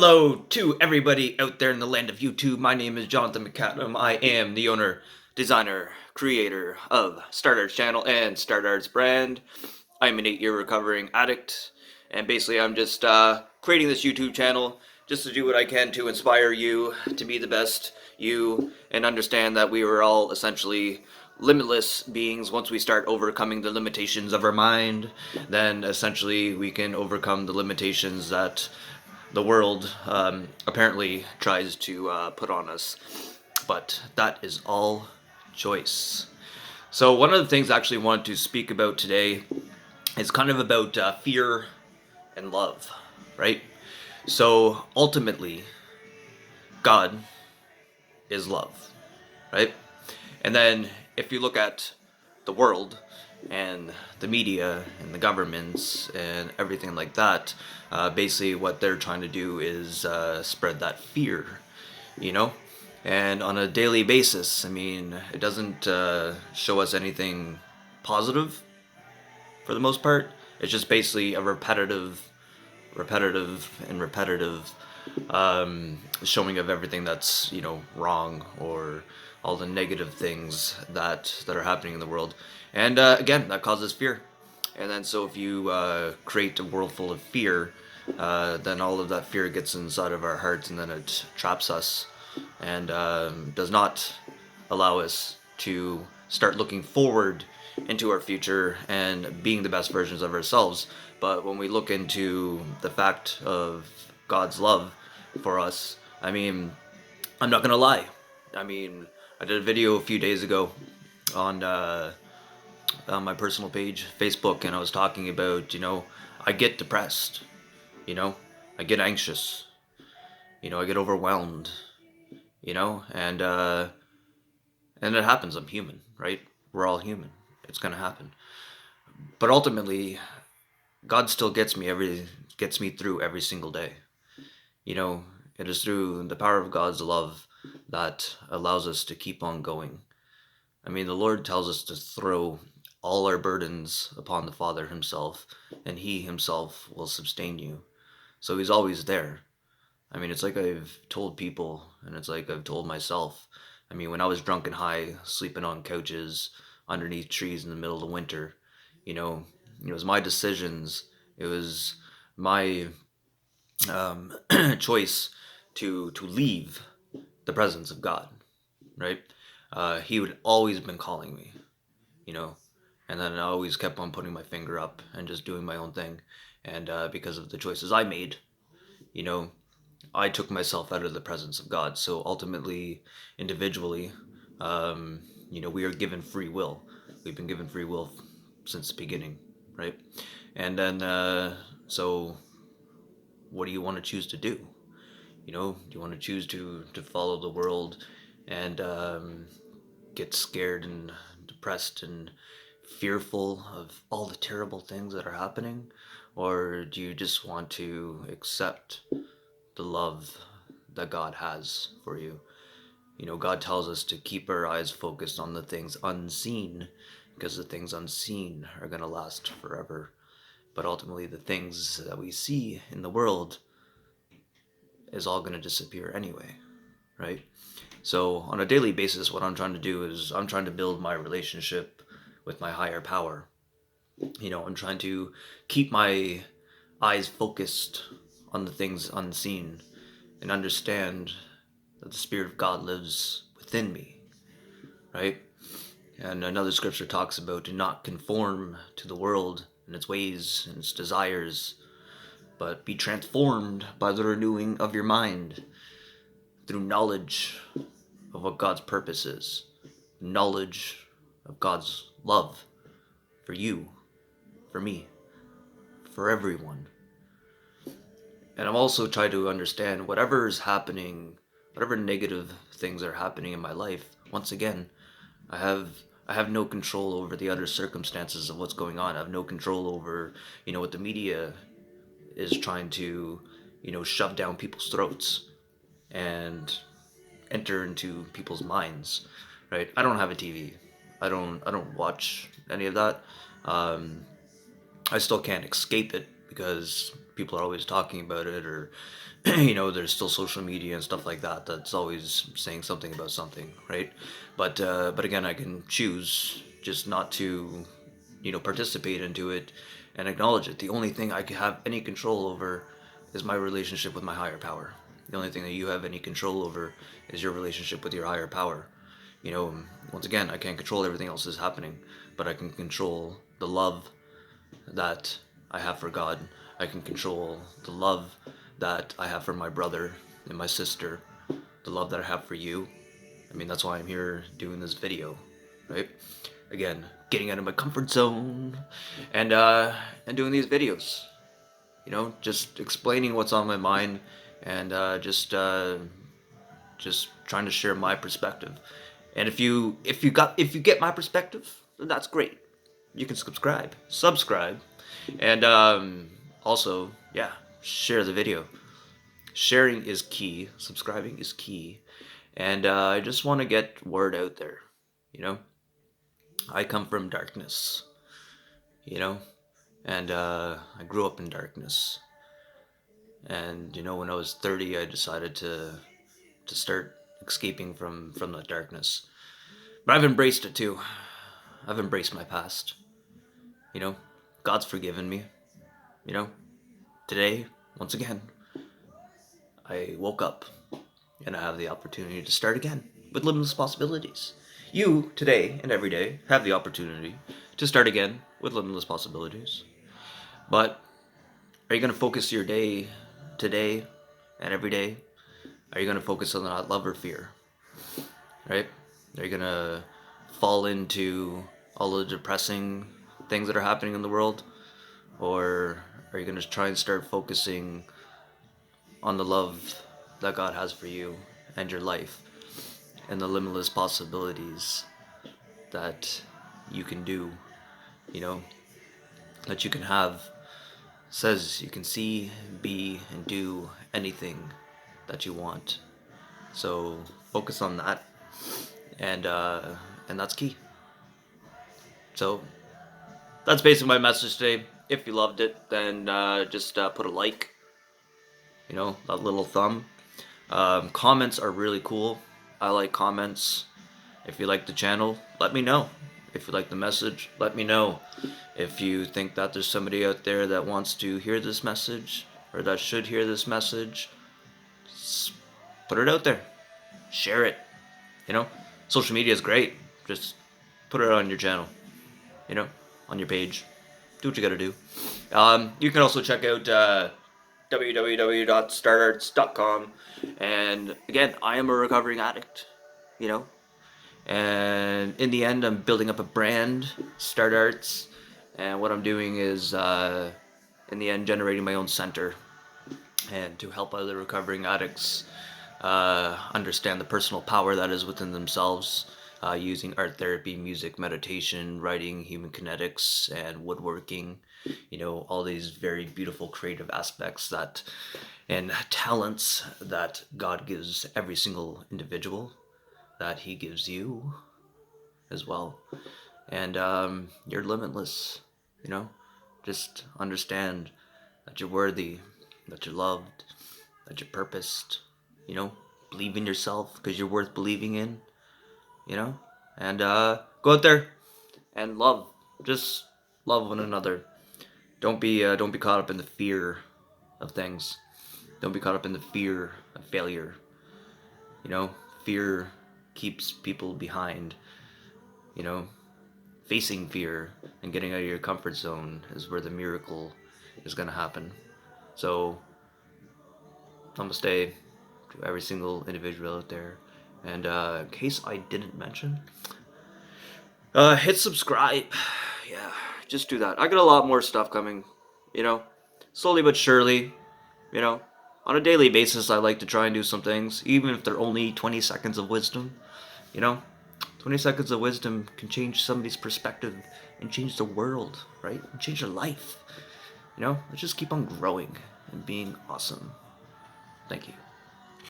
Hello to everybody out there in the land of YouTube. My name is Jonathan McAdam. I am the owner, designer, creator of StArt's channel and StArt's brand. I'm an 8-year recovering addict, and basically I'm just creating this YouTube channel just to do what I can to inspire you to be the best you and understand that we are all essentially limitless beings. Once we start overcoming the limitations of our mind, then essentially we can overcome the limitations that the world apparently tries to put on us. But that is all choice. So one of the things I actually wanted to speak about today is kind of about fear and love, right? So ultimately, God is love, right? And then if you look at the world and the media and the governments and everything like that, basically what they're trying to do is spread that fear, you know? And on a daily basis, I mean, it doesn't show us anything positive for the most part. It's just basically a repetitive showing of everything that's wrong, or all the negative things that are happening in the world, and again, that causes fear. And then so if you create a world full of fear, then all of that fear gets inside of our hearts, and then it traps us and does not allow us to start looking forward into our future and being the best versions of ourselves. But when we look into the fact of God's love for us, I mean, I'm not gonna lie. I mean, I did a video a few days ago on my personal page, Facebook, and I was talking about, I get depressed, you know, I get anxious, I get overwhelmed, and it happens. I'm human, right? We're all human. It's gonna happen. But ultimately, God still gets me through every single day. It is through the power of God's love that allows us to keep on going. I mean, the Lord tells us to throw all our burdens upon the Father himself, and he himself will sustain you. So he's always there. I mean, it's like I've told people, and it's like I've told myself. I mean, when I was drunk and high, sleeping on couches, underneath trees in the middle of winter, it was my decisions. It was my choice to leave the presence of God, right? He would always been calling me, you know, and then I always kept on putting my finger up and just doing my own thing. And because of the choices I made, you know, I took myself out of the presence of God. So ultimately, individually, we are given free will. We've been given free will since the beginning, right? And then, so what do you want to choose to do? Do you want to choose to follow the world and get scared and depressed and fearful of all the terrible things that are happening? Or do you just want to accept the love that God has for you? God tells us to keep our eyes focused on the things unseen, because the things unseen are going to last forever. But ultimately, the things that we see in the world is all going to disappear anyway, right? So on a daily basis, what I'm trying to do is I'm trying to build my relationship with my higher power. I'm trying to keep my eyes focused on the things unseen and understand that the Spirit of God lives within me, right? And another scripture talks about do not conform to the world and its ways and its desires, but be transformed by the renewing of your mind through knowledge of what God's purpose is, knowledge of God's love for you, for me, for everyone. And I'm also trying to understand whatever is happening, whatever negative things are happening in my life. Once again, I have no control over the other circumstances of what's going on. I have no control over, what the media is trying to, shove down people's throats and enter into people's minds, right? I don't have a TV. I don't watch any of that. I still can't escape it because people are always talking about it, or there's still social media and stuff like that that's always saying something about something, right? But again, I can choose just not to participate into it and acknowledge it. The only thing I can have any control over is my relationship with my higher power. The only thing that you have any control over is your relationship with your higher power. you know Once again, I can't control everything else that's happening, but I can control the love that I have for God. I can control the love that I have for my brother and my sister, the love that I have for you. I mean, that's why I'm here doing this video, right? Again, getting out of my comfort zone and doing these videos. Just explaining what's on my mind, and just trying to share my perspective. And if you get my perspective, then that's great. You can subscribe, and also, yeah, share the video. Sharing is key. Subscribing is key, and I just want to get word out there. You know, I come from darkness. You know, and I grew up in darkness. And when I was 30, I decided to start escaping from the darkness. But I've embraced it too. I've embraced my past. You know, God's forgiven me. You know, today, once again, I woke up and I have the opportunity to start again with limitless possibilities. You, today and every day, have the opportunity to start again with limitless possibilities. But are you going to focus your day today and every day? Are you going to focus on that love or fear? Right? Are you going to fall into all the depressing things that are happening in the world? Or are you going to try and start focusing on the love that God has for you and your life, and the limitless possibilities that you can do, you know, that you can have? Says you can see, be, and do anything that you want. So focus on that, and that's key. So that's basically my message today. If you loved it, then just put a like. That little thumb. Comments are really cool. I like comments. If you like the channel, let me know. If you like the message, let me know. If you think that there's somebody out there that wants to hear this message, or that should hear this message, put it out there. Share it. You know, Social media is great. Just put it on your channel, on your page. Do what you gotta do. You can also check out www.startarts.com. And again, I am a recovering addict, you know, and in the end, I'm building up a brand, StArts, and what I'm doing is, in the end, generating my own center, and to help other recovering addicts understand the personal power that is within themselves, using art therapy, music, meditation, writing, human kinetics, and woodworking. All these very beautiful creative aspects and talents that God gives every single individual, that He gives you as well. And you're limitless. Just understand that you're worthy, that you're loved, that you're purposed. Believe in yourself, because you're worth believing in. And go out there and just love one another. Don't be caught up in the fear of things. Don't be caught up in the fear of failure. Fear keeps people behind. Facing fear and getting out of your comfort zone is where the miracle is going to happen. So, namaste to every single individual out there. And in case I didn't mention, hit subscribe. Yeah, just do that. I got a lot more stuff coming, slowly but surely. On a daily basis, I like to try and do some things, even if they're only 20 seconds of wisdom. 20 seconds of wisdom can change somebody's perspective and change the world, right? And change their life. Let's just keep on growing and being awesome. Thank you.